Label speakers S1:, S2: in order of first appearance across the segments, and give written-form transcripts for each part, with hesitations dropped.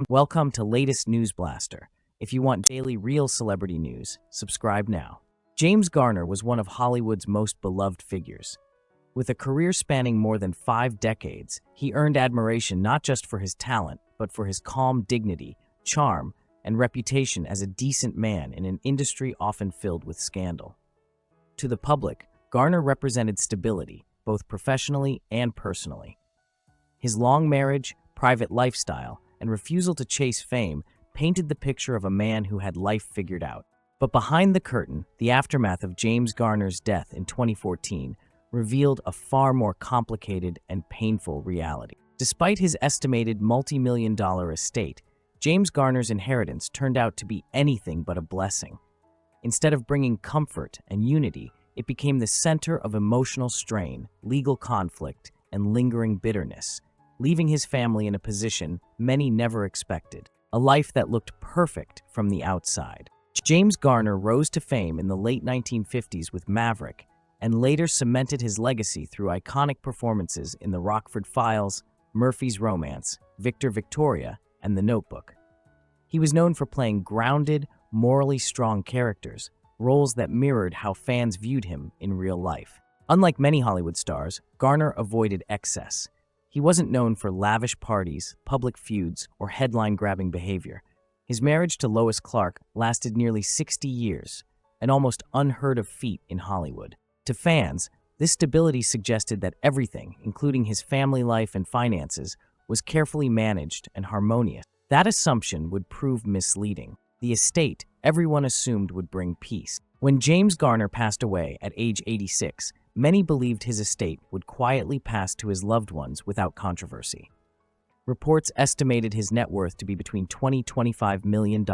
S1: Welcome to latest News Blaster. If you want daily real celebrity news, subscribe now. James Garner was one of Hollywood's most beloved figures. With a career spanning more than 5 decades, he earned admiration not just for his talent, but for his calm dignity, charm, and reputation as a decent man in an industry often filled with scandal. To the public, Garner represented stability, both professionally and personally. His long marriage, private lifestyle, and refusal to chase fame painted the picture of a man who had life figured out. But behind the curtain, the aftermath of James Garner's death in 2014 revealed a far more complicated and painful reality. Despite his estimated multi-million-dollar estate, James Garner's inheritance turned out to be anything but a blessing. Instead of bringing comfort and unity, it became the center of emotional strain, legal conflict, and lingering bitterness, leaving his family in a position many never expected, a life that looked perfect from the outside. James Garner rose to fame in the late 1950s with Maverick, and later cemented his legacy through iconic performances in The Rockford Files, Murphy's Romance, Victor Victoria, and The Notebook. He was known for playing grounded, morally strong characters, roles that mirrored how fans viewed him in real life. Unlike many Hollywood stars, Garner avoided excess. He wasn't known for lavish parties, public feuds, or headline-grabbing behavior. His marriage to Lois Clark lasted nearly 60 years, an almost unheard-of feat in Hollywood. To fans, this stability suggested that everything, including his family life and finances, was carefully managed and harmonious. That assumption would prove misleading. The estate, everyone assumed, would bring peace. When James Garner passed away at age 86, many believed his estate would quietly pass to his loved ones without controversy. Reports estimated his net worth to be between $20–25 million,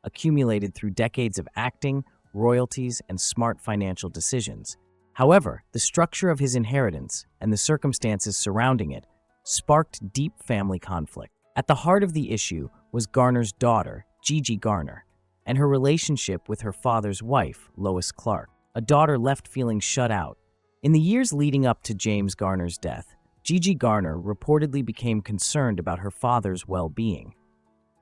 S1: accumulated through decades of acting, royalties, and smart financial decisions. However, the structure of his inheritance and the circumstances surrounding it sparked deep family conflict. At the heart of the issue was Garner's daughter, Gigi Garner, and her relationship with her father's wife, Lois Clark, a daughter left feeling shut out. In the years leading up to James Garner's death, Gigi Garner reportedly became concerned about her father's well-being.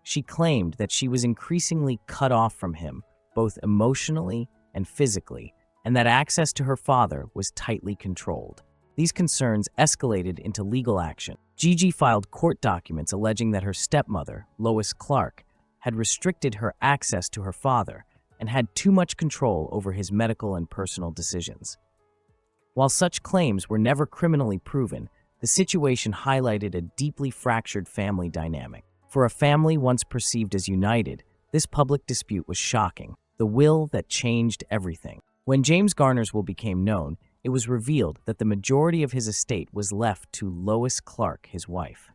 S1: She claimed that she was increasingly cut off from him, both emotionally and physically, and that access to her father was tightly controlled. These concerns escalated into legal action. Gigi filed court documents alleging that her stepmother, Lois Clark, had restricted her access to her father and had too much control over his medical and personal decisions. While such claims were never criminally proven, the situation highlighted a deeply fractured family dynamic. For a family once perceived as united, this public dispute was shocking, the will that changed everything. When James Garner's will became known, it was revealed that the majority of his estate was left to Lois Clark, his wife.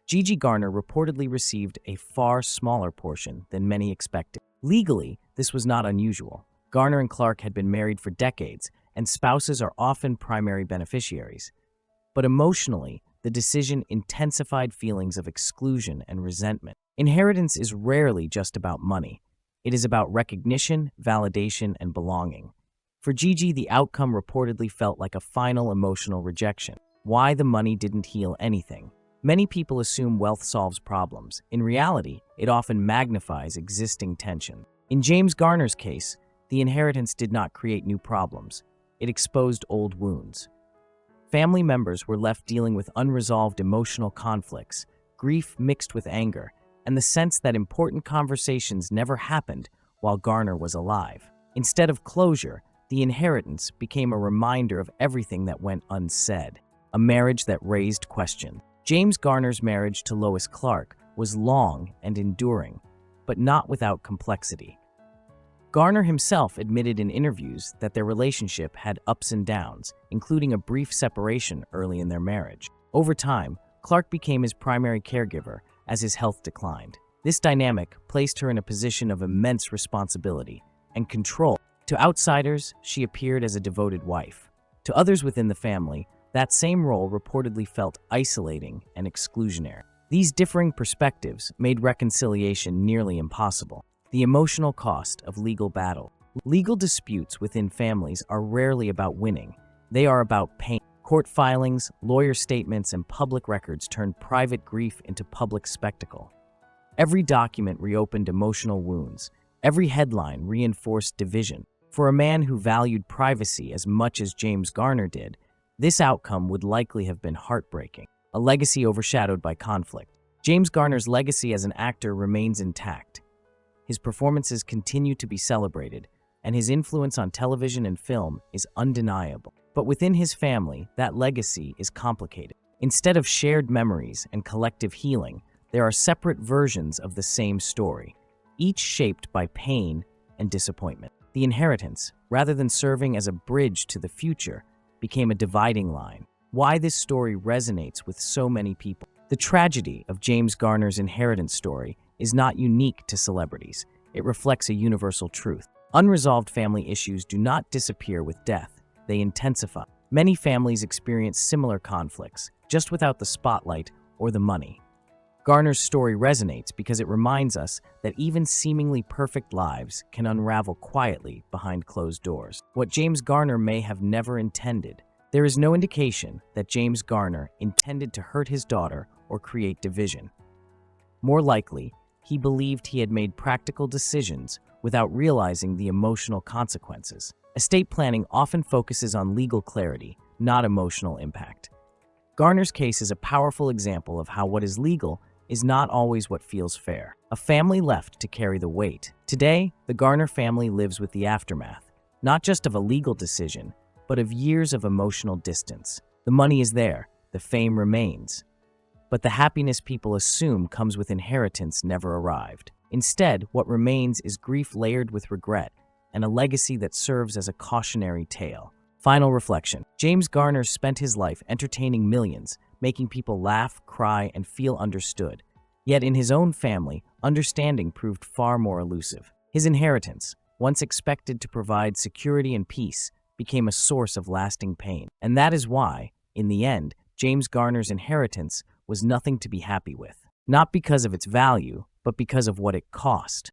S1: Gigi Garner reportedly received a far smaller portion than many expected. Legally, this was not unusual. Garner and Clark had been married for decades, and spouses are often primary beneficiaries. But emotionally, the decision intensified feelings of exclusion and resentment. Inheritance is rarely just about money. It is about recognition, validation, and belonging. For Gigi, the outcome reportedly felt like a final emotional rejection. Why the money didn't heal anything. Many people assume wealth solves problems. In reality, it often magnifies existing tension. In James Garner's case, the inheritance did not create new problems. It exposed old wounds. Family members were left dealing with unresolved emotional conflicts, grief mixed with anger, and the sense that important conversations never happened while Garner was alive. Instead of closure, the inheritance became a reminder of everything that went unsaid, a marriage that raised questions. James Garner's marriage to Lois Clark was long and enduring, but not without complexity. Garner himself admitted in interviews that their relationship had ups and downs, including a brief separation early in their marriage. Over time, Clark became his primary caregiver as his health declined. This dynamic placed her in a position of immense responsibility and control. To outsiders, she appeared as a devoted wife. To others within the family, that same role reportedly felt isolating and exclusionary. These differing perspectives made reconciliation nearly impossible. The emotional cost of legal battle. Legal disputes within families are rarely about winning. They are about pain. Court filings, lawyer statements, and public records turn private grief into public spectacle. Every document reopened emotional wounds. Every headline reinforced division. For a man who valued privacy as much as James Garner did, this outcome would likely have been heartbreaking, a legacy overshadowed by conflict. James Garner's legacy as an actor remains intact. His performances continue to be celebrated, and his influence on television and film is undeniable. But within his family, that legacy is complicated. Instead of shared memories and collective healing, there are separate versions of the same story, each shaped by pain and disappointment. The inheritance, rather than serving as a bridge to the future, became a dividing line. Why this story resonates with so many people. The tragedy of James Garner's inheritance story is not unique to celebrities. It reflects a universal truth. Unresolved family issues do not disappear with death, they intensify. Many families experience similar conflicts, just without the spotlight or the money. Garner's story resonates because it reminds us that even seemingly perfect lives can unravel quietly behind closed doors. What James Garner may have never intended. There is no indication that James Garner intended to hurt his daughter or create division. More likely, he believed he had made practical decisions without realizing the emotional consequences. Estate planning often focuses on legal clarity, not emotional impact. Garner's case is a powerful example of how what is legal is not always what feels fair. A family left to carry the weight. Today, the Garner family lives with the aftermath, not just of a legal decision, but of years of emotional distance. The money is there, the fame remains, but the happiness people assume comes with inheritance never arrived. Instead, what remains is grief layered with regret and a legacy that serves as a cautionary tale. Final reflection. James Garner spent his life entertaining millions, making people laugh, cry, and feel understood. Yet in his own family, understanding proved far more elusive. His inheritance, once expected to provide security and peace, became a source of lasting pain. And that is why, in the end, James Garner's inheritance was nothing to be happy with. Not because of its value, but because of what it cost.